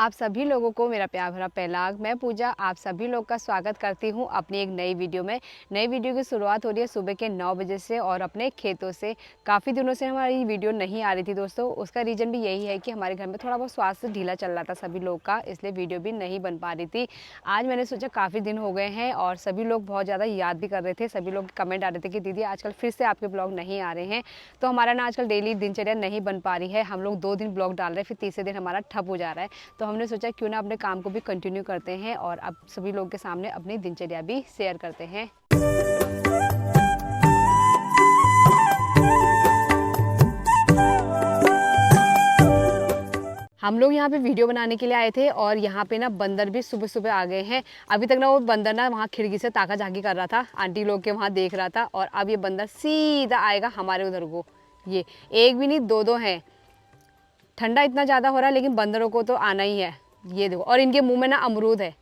आप सभी लोगों को मेरा प्यार भरा पहलाग। मैं पूजा आप सभी लोग का स्वागत करती हूं अपनी एक नई वीडियो में। नई वीडियो की शुरुआत हो रही है सुबह के 9 बजे से और अपने खेतों से। काफ़ी दिनों से हमारी वीडियो नहीं आ रही थी दोस्तों। उसका रीज़न भी यही है कि हमारे घर में थोड़ा बहुत स्वास्थ्य ढीला चल रहा था सभी लोग का, इसलिए वीडियो भी नहीं बन पा रही थी। आज मैंने सोचा काफ़ी दिन हो गए हैं और सभी लोग बहुत ज़्यादा याद भी कर रहे थे। सभी लोग कमेंट आ रहे थे कि दीदी आजकल फिर से आपके ब्लॉग नहीं आ रहे हैं। तो हमारा ना आजकल डेली दिनचर्या नहीं बन पा रही है। हम लोग 2 दिन ब्लॉग डाल रहे हैं, फिर तीसरे दिन हमारा ठप हो जा रहा है। तो हमने सोचा क्यों ना अपने काम को भी कंटिन्यू करते हैं और अब सभी लोगों के सामने अपनी दिनचर्या भी शेयर करते हैं। हम लोग यहाँ पे वीडियो बनाने के लिए आए थे और यहाँ पे ना बंदर भी सुबह सुबह आ गए हैं। अभी तक ना वो बंदर ना वहाँ खिड़की से ताका झाकी कर रहा था, आंटी लोग के वहाँ देख रहा था, और अब ये बंदर सीधा आएगा हमारे उधर को। ये एक भी नहीं, दो हैं। ठंडा इतना ज़्यादा हो रहा है लेकिन बंदरों को तो आना ही है। ये देखो, और इनके मुंह में ना अमरूद है।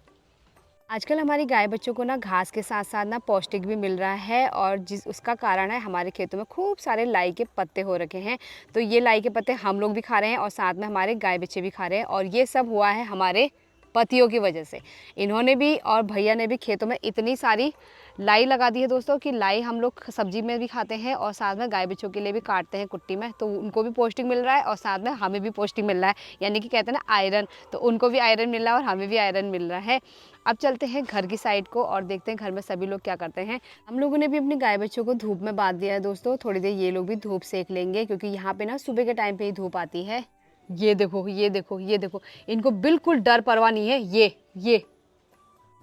आजकल हमारी गाय बच्चों को ना घास के साथ साथ ना पौष्टिक भी मिल रहा है, और जिस उसका कारण है हमारे खेतों में खूब सारे लाई के पत्ते हो रखे हैं। तो ये लाई के पत्ते हम लोग भी खा रहे हैं और साथ में हमारे गाय बच्चे भी खा रहे हैं, और ये सब हुआ है हमारे पतियों की वजह से। इन्होंने भी और भैया ने भी खेतों में इतनी सारी लाई लगा दी है दोस्तों कि लाई हम लोग सब्जी में भी खाते हैं और साथ में गाय बच्चों के लिए भी काटते हैं कुट्टी में, तो उनको भी पौष्टिक मिल रहा है और साथ में हमें भी पौष्टिक मिल रहा है। यानी कि कहते हैं ना आयरन, तो उनको भी आयरन मिल रहा है और हमें भी आयरन मिल रहा है। अब चलते हैं घर की साइड को और देखते हैं घर में सभी लोग क्या करते हैं। हम लोगों ने भी अपनी गाय बच्चों को धूप में बांध दिया है दोस्तों। थोड़ी देर ये लोग भी धूप सेक लेंगे क्योंकि यहाँ पे ना सुबह के टाइम पे ही धूप आती है। ये देखो ये देखो ये देखो, इनको बिल्कुल डर परवाह नहीं है। ये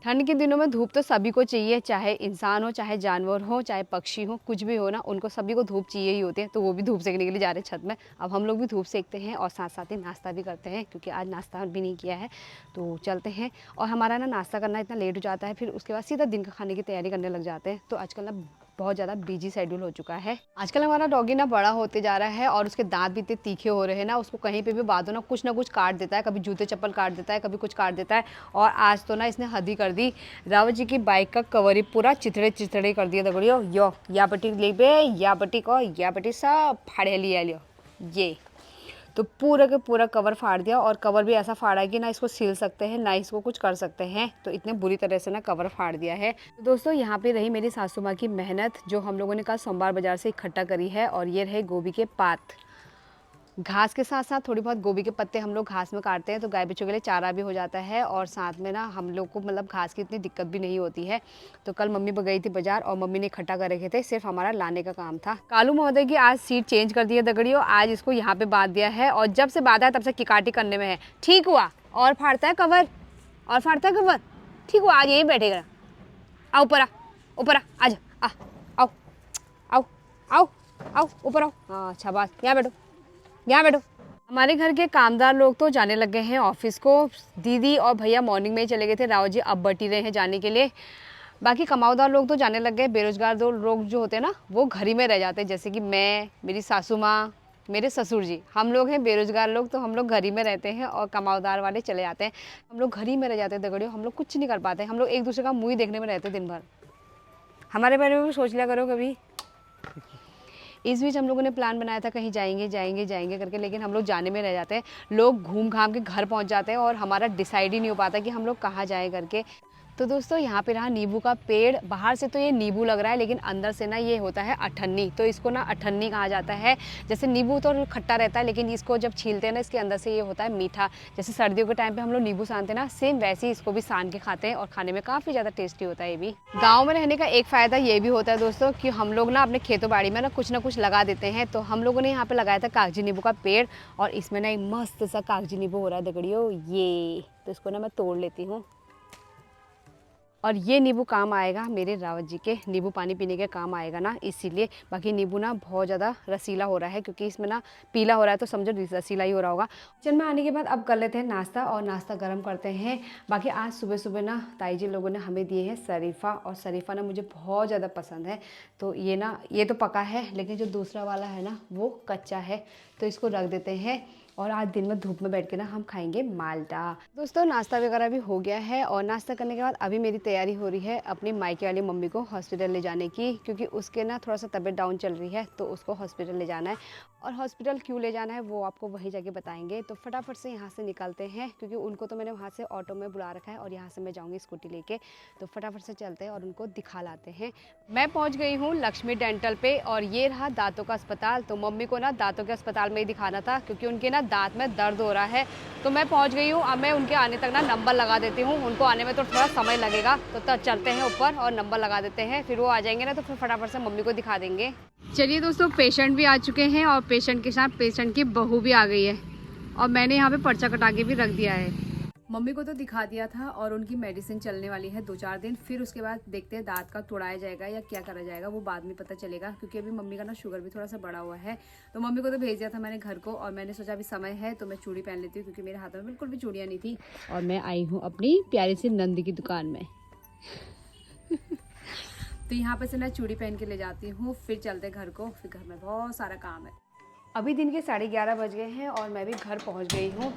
ठंड के दिनों में धूप तो सभी को चाहिए, चाहे इंसान हो, चाहे जानवर हो, चाहे पक्षी हो, कुछ भी हो ना, उनको सभी को धूप चाहिए ही होती है। तो वो भी धूप सेकने के लिए जा रहे हैं छत में। अब हम लोग भी धूप सेकते हैं और साथ साथ ही नाश्ता भी करते हैं क्योंकि आज नाश्ता भी नहीं किया है। तो चलते हैं, और हमारा ना नाश्ता करना इतना लेट हो जाता है, फिर उसके बाद सीधा दिन का खाने की तैयारी करने लग जाते हैं। तो आजकल ना बहुत ज़्यादा बिजी शेड्यूल हो चुका है। आजकल हमारा डॉगी ना बड़ा होते जा रहा है और उसके दांत भी इतने तीखे हो रहे हैं ना, उसको कहीं पे भी बात हो ना कुछ काट देता है। कभी जूते चप्पल काट देता है, कभी कुछ काट देता है। और आज तो ना इसने हद ही कर दी। रावत जी की बाइक का कवर ही पूरा चिथड़े चिथड़े कर दिया दगड़ियो। यो या बटी ले बे, या बटी को या बटी सब फाड़े लिया लियो। ये तो पूरा का पूरा कवर फाड़ दिया, और कवर भी ऐसा फाड़ा है कि ना इसको सिल सकते हैं ना इसको कुछ कर सकते हैं। तो इतने बुरी तरह से ना कवर फाड़ दिया है। तो दोस्तों यहाँ पे रही मेरी सासू माँ की मेहनत, जो हम लोगों ने कल सोमवार बाजार से इकट्ठा करी है। और ये रहे गोभी के पात। घास के साथ साथ थोड़ी बहुत गोभी के पत्ते हम लोग घास में काटते हैं तो गाय बच्चों के लिए चारा भी हो जाता है, और साथ में ना हम लोग को मतलब घास की इतनी दिक्कत भी नहीं होती है। तो कल मम्मी गई थी बाजार और मम्मी ने इकट्ठा कर रखे थे, सिर्फ हमारा लाने का काम था। कालू महोदय की आज सीट चेंज कर दी है दगड़ियों। आज इसको यहाँ पे बांध दिया है, और जब से बांधा है तब से किकाटी करने में है। ठीक हुआ, और फाड़ता है कवर, और फाड़ता है कवर। ठीक हुआ, आज यहीं बैठेगा। आओ ऊपर आ, ऊपर आ, आज आ, आओ आओ आओ आओ ऊपर आओ। हाँ शाबाश, यहाँ बैठो, यहाँ बैठो। हमारे घर के कामदार लोग तो जाने लग गए हैं ऑफिस को। दीदी और भैया मॉर्निंग में ही चले गए थे, राव जी अब बटी रहे हैं जाने के लिए। बाकी कमाऊदार लोग तो जाने लग गए। बेरोजगार दो लोग जो होते हैं ना वो घर ही में रह जाते हैं, जैसे कि मैं, मेरी सासू माँ, मेरे ससुर जी। हम लोग हैं बेरोजगार लोग, तो हम लोग घर ही में रहते हैं, और कमाऊदार वाले चले जाते हैं। हम लोग घर ही में रह जाते हैं दगड़ियों। हम लोग कुछ नहीं कर पाते, हम लोग एक दूसरे का मुँह ही देखने में रहते दिन भर। हमारे बारे में भी सोच लिया करो कभी। इस बीच हम लोगों ने प्लान बनाया था कहीं जाएंगे जाएंगे जाएंगे करके, लेकिन हम लोग जाने में रह जाते हैं। लोग घूम घाम के घर पहुंच जाते हैं और हमारा डिसाइड ही नहीं हो पाता कि हम लोग कहाँ जाएं करके। तो दोस्तों यहाँ पे रहा नींबू का पेड़। बाहर से तो ये नींबू लग रहा है लेकिन अंदर से ना ये होता है अठन्नी। तो इसको ना अठन्नी कहा जाता है। जैसे नींबू तो खट्टा रहता है लेकिन इसको जब छीलते हैं ना इसके अंदर से ये होता है मीठा। जैसे सर्दियों के टाइम पे हम लोग नींबू सानते हैं ना, सेम वैसे ही इसको भी सान के खाते हैं, और खाने में काफ़ी ज़्यादा टेस्टी होता है ये भी। गाँव में रहने का एक फ़ायदा ये भी होता है दोस्तों कि हम लोग ना अपने खेतों बाड़ी में ना कुछ लगा देते हैं। तो हम लोगों ने यहाँ पे लगाया था कागजी नींबू का पेड़, और इसमें ना एक मस्त सा कागजी नींबू हो रहा है दगड़ियों। ये तो इसको ना मैं तोड़ लेती हूँ, और ये नींबू काम आएगा मेरे रावत जी के नींबू पानी पीने के काम आएगा ना, इसीलिए। बाकी नींबू ना बहुत ज़्यादा रसीला हो रहा है क्योंकि इसमें ना पीला हो रहा है, तो समझो रसीला ही हो रहा होगा। किचन में आने के बाद अब कर लेते हैं नाश्ता, और नाश्ता गर्म करते हैं। बाकी आज सुबह सुबह ना ताई जी लोगों ने हमें दिए हैं शरीफा, और शरीफा ना मुझे बहुत ज़्यादा पसंद है। तो ये ना ये तो पका है, लेकिन जो दूसरा वाला है ना वो कच्चा है, तो इसको रख देते हैं। और आज दिन में धूप में बैठ के ना हम खाएंगे माल्टा। दोस्तों नाश्ता वगैरह भी हो गया है, और नाश्ता करने के बाद अभी मेरी तैयारी हो रही है अपनी मायके वाली मम्मी को हॉस्पिटल ले जाने की, क्योंकि उसके ना थोड़ा सा तबीयत डाउन चल रही है, तो उसको हॉस्पिटल ले जाना है। और हॉस्पिटल क्यों ले जाना है वो आपको वही जगह बताएंगे। तो फटाफट से यहाँ से निकलते हैं क्योंकि उनको तो मैंने वहाँ से ऑटो में बुला रखा है और यहाँ से मैं जाऊँगी स्कूटी लेके। तो फटाफट से चलते हैं और उनको दिखा लाते हैं। मैं पहुँच गई हूँ लक्ष्मी डेंटल पे और ये रहा दांतों का अस्पताल। तो मम्मी को ना दांतों के अस्पताल में ही दिखाना था क्योंकि उनके ना दांत में दर्द हो रहा है। तो मैं पहुँच गई हूँ। अब मैं उनके आने तक ना नंबर लगा देती हूँ। उनको आने में तो थोड़ा समय लगेगा तो तब चलते हैं ऊपर और नंबर लगा देते हैं। फिर वो आ जाएंगे ना तो फिर फटाफट से मम्मी को दिखा देंगे। चलिए दोस्तों, पेशेंट भी आ चुके हैं और पेशेंट के साथ पेशेंट की बहू भी आ गई है और मैंने यहाँ पे पर्चा कटा के भी रख दिया है। मम्मी को तो दिखा दिया था और उनकी मेडिसिन चलने वाली है 2-4 दिन। फिर उसके बाद देखते हैं दांत का तोड़ाया जाएगा या क्या करा जाएगा, वो बाद में पता चलेगा क्योंकि अभी मम्मी का ना शुगर भी थोड़ा सा बढ़ा हुआ है। तो मम्मी को तो भेज दिया था मैंने घर को और मैंने सोचा अभी समय है तो मैं चूड़ी पहन लेती हूँ क्योंकि मेरे हाथों में बिल्कुल भी चूड़ियाँ नहीं थी। और मैं आई हूँ अपनी प्यारी सी नंदी की दुकान में। तो यहाँ पे से मैं चूड़ी पहन के ले जाती हूँ, फिर चलते घर को। फिर घर में बहुत सारा काम है। अभी दिन के 11:30 बज गए हैं और मैं भी घर पहुँच गई हूँ।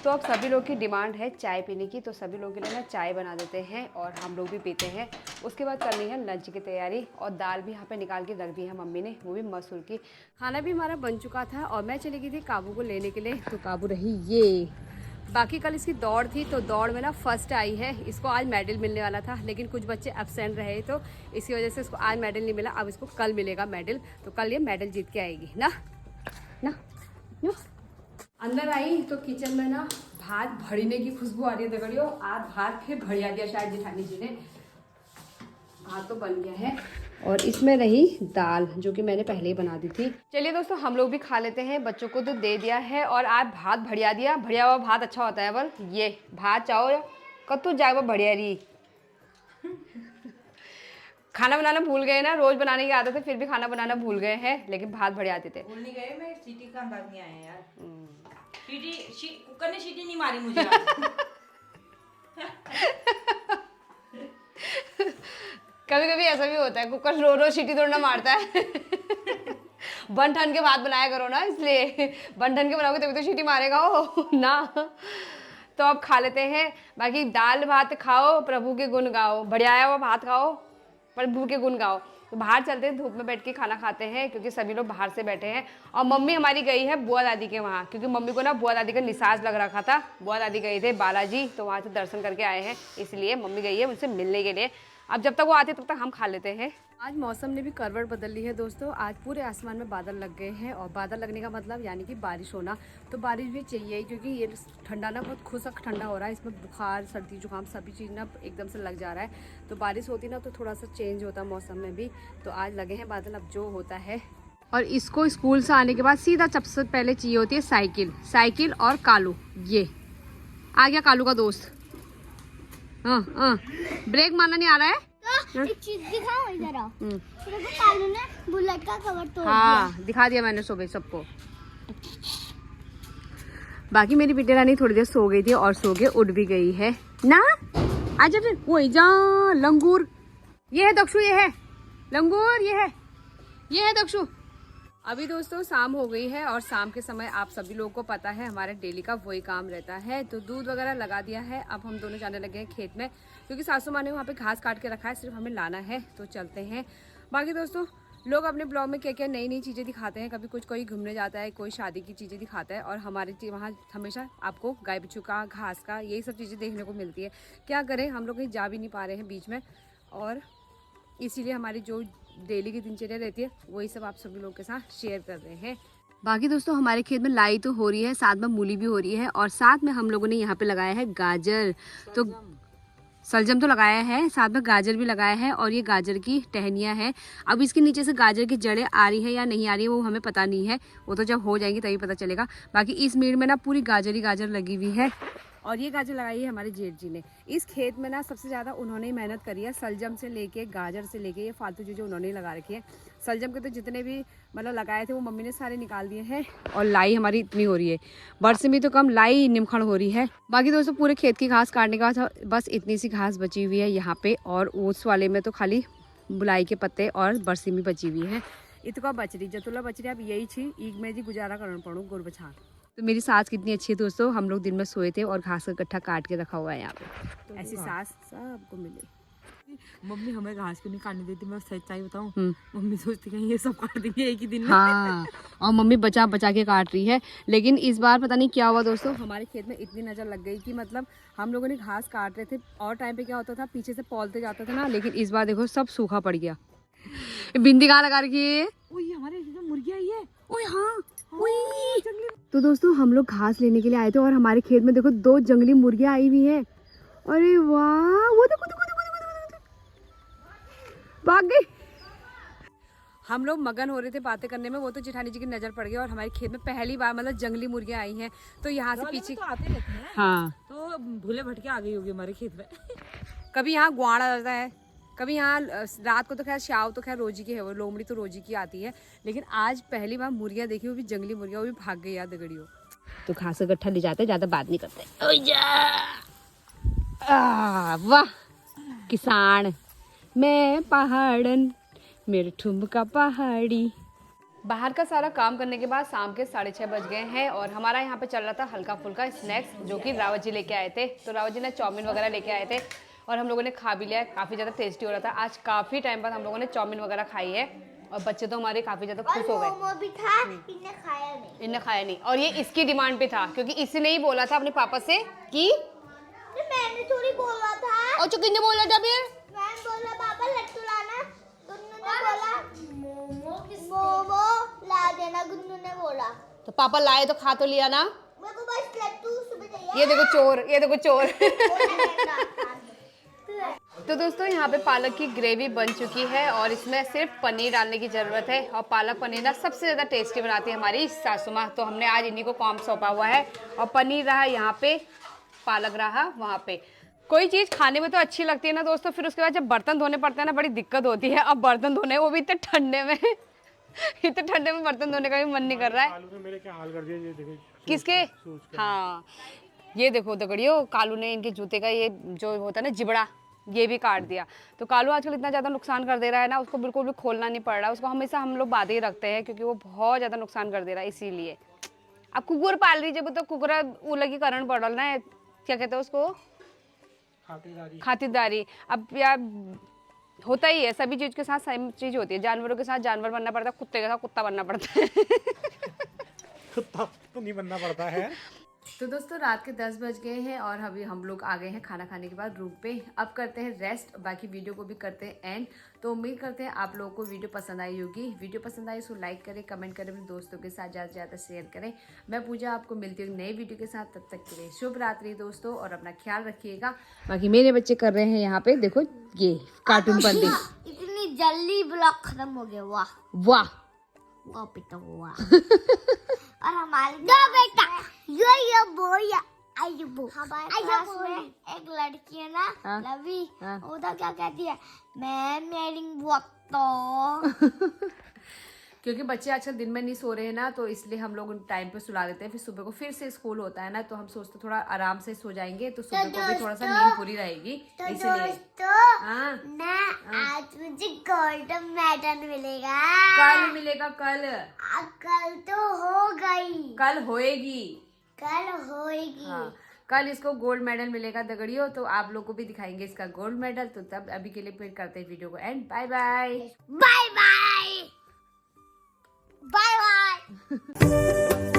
तो अब सभी लोग की डिमांड है चाय पीने की, तो सभी लोगों के लिए ना चाय बना देते हैं और हम लोग भी पीते हैं। उसके बाद करनी है लंच की तैयारी और दाल भी यहाँ पे निकाल के रख दी है मम्मी ने, वो भी मसूर की। खाना भी हमारा बन चुका था और मैं चली गई थी काबू को लेने के लिए। तो काबू रही ये। बाकी कल इसकी दौड़ थी तो दौड़ में ना फर्स्ट आई है। इसको आज मेडल मिलने वाला था लेकिन कुछ बच्चे एब्सेंट रहे तो इसकी वजह से इसको आज मेडल नहीं मिला। अब इसको कल मिलेगा मेडल, तो कल ये मेडल जीत के आएगी ना ना। अंदर आई तो किचन में ना भात भड़ीने की खुशबू आ रही है। दगड़ियो आज भात फिर भड़िया दिया शायद जेठानी जी ने। भात तो बन गया है और इसमें रही दाल जो कि मैंने पहले ही बना दी थी। चलिए दोस्तों, हम लोग भी खा लेते हैं। बच्चों को तो दे दिया है और आज भात भड़िया दिया। भड़िया हुआ भात अच्छा होता है। बल ये भात चाहो कतू जाए बढ़िया रही। खाना बनाना भूल गए ना, रोज बनाने की आदत है फिर भी खाना बनाना भूल गए हैं, लेकिन भात बढ़िया आते थे। भूल नहीं गए, मैं सीटी का अंदाज नहीं आया यार। कुकर ने सीटी नहीं मारी मुझे। कभी कभी ऐसा भी होता है, कुकर रो सीटी थोड़ा ना मारता है। बन ठन के भात बनाया करो ना, इसलिए बन ठन के बनाओगे तभी तो सीटी मारेगा हो ना। तो अब खा लेते हैं। बाकी दाल भात खाओ, प्रभु के गुण गाओ। बढ़िया हुआ भात खाओ, प्रभु के गुण गाओ। तो बाहर चलते हैं, धूप में बैठ के खाना खाते हैं क्योंकि सभी लोग बाहर से बैठे हैं। और मम्मी हमारी गई है बुआ दादी के वहाँ क्योंकि मम्मी को ना बुआ दादी का निसाज लग रखा था। बुआ दादी गए थे बालाजी, तो वहाँ से दर्शन करके आए हैं, इसलिए मम्मी गई है उनसे मिलने के लिए। अब जब तक वो आते तब तक हम खा लेते हैं। आज मौसम ने भी करवट बदल ली है दोस्तों। आज पूरे आसमान में बादल लग गए हैं और बादल लगने का मतलब यानी कि बारिश होना। तो बारिश भी चाहिए क्योंकि ये ठंडा ना बहुत खुशक ठंडा हो रहा है। इसमें बुखार सर्दी जुकाम सभी चीज़ ना एकदम से लग जा रहा है। तो बारिश होती ना तो थोड़ा सा चेंज होता मौसम में भी। तो आज लगे हैं बादल, अब जो होता है। और इसको स्कूल से आने के बाद सीधा सबसे पहले चाहिए होती है साइकिल और कालू। ये आ गया कालू का दोस्त। ब्रेक मारना नहीं आ रहा है। तो एक चीज दिखाओ इधर आओ। देखो कालू ने बुलेट का कवर तोड़ दिया। दिखा दिया मैंने सुबह सबको। बाकी मेरी बेटी रानी थोड़ी देर सो गई थी और सो के उठ भी गई है ना। आजा फिर वही जा लंगूर। ये है दक्षु, ये है लंगूर, ये है दक्षु। अभी दोस्तों शाम हो गई है और शाम के समय आप सभी लोगों को पता है हमारे डेली का वही काम रहता है। तो दूध वगैरह लगा दिया है। अब हम दोनों जाने लगे हैं खेत में क्योंकि सासू माँ ने वहाँ पे घास काट के रखा है, सिर्फ हमें लाना है। तो चलते हैं। बाकी दोस्तों लोग अपने ब्लॉग में क्या क्या नई नई चीज़ें दिखाते हैं। कभी कुछ कोई घूमने जाता है, कोई शादी की चीज़ें दिखाता है और हमारे वहाँ हमेशा आपको गाय बच्चों का, घास का, यही सब चीज़ें देखने को मिलती है। क्या करें, हम लोग कहीं जा भी नहीं पा रहे हैं बीच में और इसीलिए हमारी जो डेली की दिनचर्या रहती है वही सब आप सभी लोगों के साथ शेयर कर रहे हैं। बाकी दोस्तों हमारे खेत में लाई तो हो रही है, साथ में मूली भी हो रही है और साथ में हम लोगों ने यहाँ पे लगाया है गाजर। तो सलजम तो लगाया है, साथ में गाजर भी लगाया है और ये गाजर की टहनियाँ हैं। अब इसके नीचे से गाजर की जड़ें आ रही है या नहीं आ रही है वो हमें पता नहीं है, वो तो जब हो जाएंगी तभी पता चलेगा। बाकी इस मेड़ में ना पूरी गाजर ही गाजर लगी हुई है और ये गाजर लगाई है हमारे जेठ जी ने। इस खेत में ना सबसे ज़्यादा उन्होंने ही मेहनत करी है, सलजम से लेके गाजर से लेके ये फालतू चीज़ें उन्होंने ही लगा रखी है। सलजम के तो जितने भी मतलब लगाए थे वो मम्मी ने सारे निकाल दिए हैं और लाई हमारी इतनी हो रही है, बरस में तो कम लाई निमखड़ हो रही है। बाकी दोस्तों पूरे खेत की घास काटने के बाद बस इतनी सी घास बची हुई है यहाँ पे और ओट्स वाले में तो खाली बुलाई के पत्ते और बरसी में बची हुई है। इतका बच रही जतुला बच रही अब यही छी ईग में जी गुजारा करना पड़ू गुड़ बछा। तो मेरी सास कितनी अच्छी है दोस्तों, हम लोग दिन में सोए थे और घास का गट्ठा काट के रखा हुआ है यहाँ पे। तो ऐसी सास सबको मिले। मम्मी हमें घास क्यों नहीं काटने देती, मैं सच्चाई बताऊं, हम्म। मम्मी सोचती है ये सब काट देंगे एक ही दिन में। हाँ, और मम्मी बचा बचा के काट रही है। लेकिन इस बार पता नहीं क्या हुआ दोस्तों, हमारे खेत में इतनी नजर लग गई कि मतलब हम लोगों ने घास काट रहे थे और टाइम पे क्या होता था पीछे से पौलते जाता था ना, लेकिन इस बार देखो सब सूखा पड़ गया। बिंदी कहाँ लगा रखी है? ओए हमारे इसमें मुर्गी आई है। ओए हाँ, ओए। तो दोस्तों हम लोग घास लेने के लिए आए थे और हमारे खेत में देखो 2 जंगली मुर्गियां आई हुई हैं। अरे वाह, वो देखो देखो देखो देखो देखो, देखो। भाग गई। हम लोग मगन हो रहे थे बातें करने में, वो तो जेठानी जी की नजर पड़ गई और हमारे खेत में पहली बार मतलब जंगली मुर्गियां आई हैं। तो यहाँ से पीछे तो आते रहते हैं। हाँ, तो भूले भटके आ गई होगी हमारे खेत में। कभी यहाँ ग्वाड़ आ जाता है, कभी यहाँ रात को तो खैर शाव तो खैर रोजी की है, वो लोमड़ी तो रोजी की आती है, लेकिन आज पहली बार मुर्गियां देखी, वो भी जंगली मुर्गियां, वो भी भाग गई यार दगड़ियों। तो घास का गट्ठा ले जाते, ज्यादा बात नहीं करते। ओए जा। वाह किसान, मैं पहाड़न, मेरे ठुमका पहाड़ी। बाहर का सारा काम करने के बाद शाम के 6:30 बज गए हैं और हमारा यहाँ पे चल रहा था हल्का फुल्का स्नैक्स, जो कि रावत जी लेके आए थे। तो रावत जी ने चाउमीन वगैरह लेके आए थे और हम लोगों ने खा भी लिया। काफ़ी ज़्यादा टेस्टी हो रहा था। आज काफ़ी टाइम बाद हम लोगों ने चाउमीन वगैरह खाई है और बच्चे तो हमारे काफ़ी ज़्यादा खुश हो गए। मोमो भी था, इन्हें खाया नहीं। इन्हें खाया नहीं, और ये इसकी डिमांड पे था क्योंकि इसने ही बोला था अपने पापा से कि तो मैंने थोड़ी बोला था। और जो किन्ने बोला था फिर? मैंने बोला पापा लट्टू लाना, गुन्नू ने बोला मोमो ला देना, गुन्नू ने बोला। तो पापा लाए तो खा तो लिया ना। मेरे को बस लट्टू सुबह चाहिए। ये देखो चोर, ये देखो चोर। बोला तो दोस्तों यहाँ पे पालक की ग्रेवी बन चुकी है और इसमें सिर्फ पनीर डालने की ज़रूरत है। और पालक पनीर ना सबसे ज़्यादा टेस्टी बनाती है हमारी सासू माँ, तो हमने आज इन्हीं को काम सौंपा हुआ है। और पनीर रहा यहाँ पे, पालक रहा वहाँ पे। कोई चीज़ खाने में तो अच्छी लगती है ना दोस्तों, फिर उसके बाद जब बर्तन धोने पड़ते हैं ना बड़ी दिक्कत होती है। अब बर्तन धोने, वो भी इतने ठंडे में इतने ठंडे में बर्तन धोने का भी मन नहीं कर रहा है। मेरे क्या हाल कर दिया ये देखो। किसके? हाँ, ये देखो दगड़ियों, कालू ने इनके जूते का ये जो होता है ना जिबड़ा, ये भी काट दिया। तो कालू आजकल इतना ज़्यादा नुकसान कर दे रहा है ना, उसको बिल्कुल भी खोलना नहीं पड़ रहा। उसको हमेशा हम लोग बांधे ही रखते हैं क्योंकि वो बहुत ज़्यादा नुकसान कर दे रहा है, इसीलिए। अब कुकुर पाल लीजिए तो कुकुरा उलगी करण पड़ल ना, क्या कहते हैं उसको, खातिरदारी। अब यार होता ही है, सभी चीज़ के साथ सेम चीज़ होती है। जानवरों के साथ जानवर बनना पड़ता है, कुत्ते के साथ कुत्ता बनना पड़ता है। कुत्ता तो नहीं बनना पड़ता है। तो दोस्तों रात के 10 बज गए हैं और अभी हम लोग आ गए हैं खाना खाने के बाद रूम पे। अब करते हैं रेस्ट, बाकी वीडियो को भी करते हैं एंड। तो उम्मीद करते हैं आप लोगों को वीडियो पसंद आई होगी। वीडियो पसंद आई तो लाइक करें, कमेंट करें, अपने दोस्तों के साथ ज़्यादा से ज़्यादा शेयर करें। मैं पूजा आपको मिलती हूँ नई वीडियो के साथ, तब तक के लिए शुभ रात्रि दोस्तों और अपना ख्याल रखिएगा। बाकी मेरे बच्चे कर रहे हैं यहाँ पे देखो ये कार्टून बंदी। इतनी जल्दी ब्लॉग खत्म हो गया, वाह वाह वाह बेटा वाह। और हमारे दो बेटा यो बोया आयुबो, हमारे क्लास में एक लड़की है ना, हाँ। लवी, हाँ। वो तो क्या कहती है, मैं मेरी वक्त क्योंकि बच्चे आजकल दिन में नहीं सो रहे हैं ना, तो इसलिए हम लोग टाइम पे सुला देते हैं। फिर सुबह को फिर से स्कूल होता है ना, तो हम सोचते थोड़ा आराम से सो जाएंगे तो सुबह को भी थोड़ा सा नींद पूरी रहेगी, तो इसलिए। दोस्तों हाँ, ना आज मुझे गोल्ड मेडल मिलेगा। कल मिलेगा, कल कल तो हो गई, कल होएगी, कल होएगी। हाँ, कल इसको गोल्ड मेडल मिलेगा दगड़ियों। तो आप लोग को भी दिखाएंगे इसका गोल्ड मेडल। तो तब अभी के लिए फिर करते हैं वीडियो को end. Bye bye bye bye bye bye.